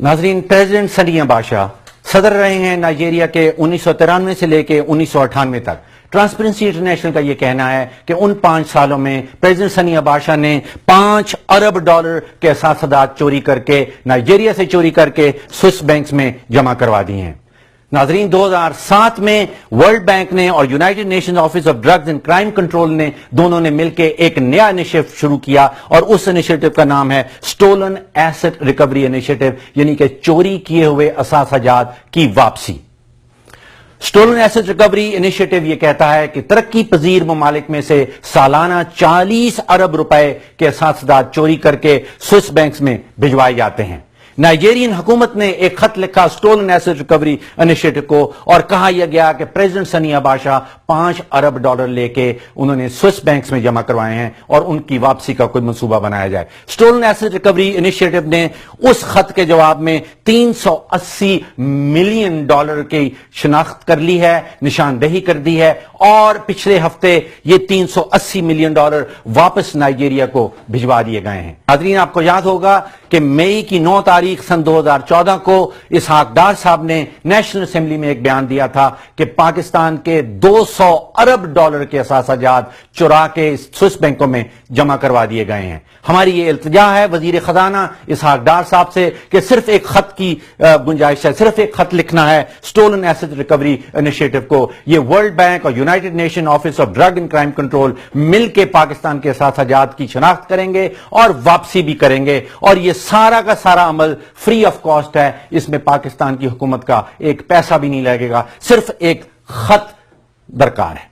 ناظرین، پریزیڈنٹ سنی اباشا صدر رہے ہیں نائجیریا کے 1993 سے لے کے 1998 تک۔ ٹرانسپیرنسی انٹرنیشنل کا یہ کہنا ہے کہ ان 5 سالوں میں پریزیڈنٹ سنی اباشا نے $5 ارب کے اثاثات چوری کر کے نائجیریا سے چوری کر کے سوئس بینکس میں جمع کروا دی ہیں۔ ناظرین، 2007 میں ورلڈ بینک نے اور United nations office of drugs and crime control نے دونوں نے مل کے ایک نیا انیشیٹو شروع کیا، اور اس انیشیٹو کا نام ہے اسٹولن ایسٹ ریکوری انیشیٹو، یعنی کہ چوری کیے ہوئے اثاثہ جات کی واپسی۔ اسٹولن ایسٹ ریکوری انیشیٹو یہ کہتا ہے کہ ترقی پذیر ممالک میں سے سالانہ $40 ارب کے اثاثات چوری کر کے سوئس بینکس میں بھجوائے جاتے ہیں۔ نائجیرین حکومت نے ایک خط لکھا اسٹولن ایسٹ ریکوری انیشیٹو کو، اور کہا یہ گیا کہ پریزیڈنٹ سنی اباشا $5 ارب لے کے انہوں نے سوئس بینکس میں جمع کروائے ہیں، اور ان کی واپسی کا کوئی منصوبہ بنایا جائے۔ اسٹولن ایسٹ ریکوری انیشیٹو نے اس خط کے جواب میں $380 ملین کی شناخت کر لی ہے، نشاندہی کر دی ہے، اور پچھلے ہفتے یہ $380 ملین واپس نائجیریا کو بھجوا دیے گئے ہیں۔ ناظرین، آپ کو یاد ہوگا کہ مئی کی 9 تاریخ سن 2014 کو اسحاق ڈار صاحب نے نیشنل اسمبلی میں ایک بیان دیا تھا کہ پاکستان کے $200 ارب کے اثاثہ جات چرا کے سوئس بینکوں میں جمع کروا دیے گئے ہیں۔ ہماری یہ التجا ہے وزیر خزانہ اسحاق ڈار صاحب سے کہ صرف ایک خط کی گنجائش ہے، صرف ایک خط لکھنا ہے اسٹولن ایسٹ ریکوری انیشیٹو کو۔ یہ ورلڈ بینک اور United nation office of drug and crime control مل کے پاکستان کے اثاثہ جات کی شناخت کریں گے اور واپسی بھی کریں گے، اور یہ سارا کا سارا عمل فری آف کاسٹ ہے۔ اس میں پاکستان کی حکومت کا ایک پیسہ بھی نہیں لگے گا، صرف ایک خط درکار ہے۔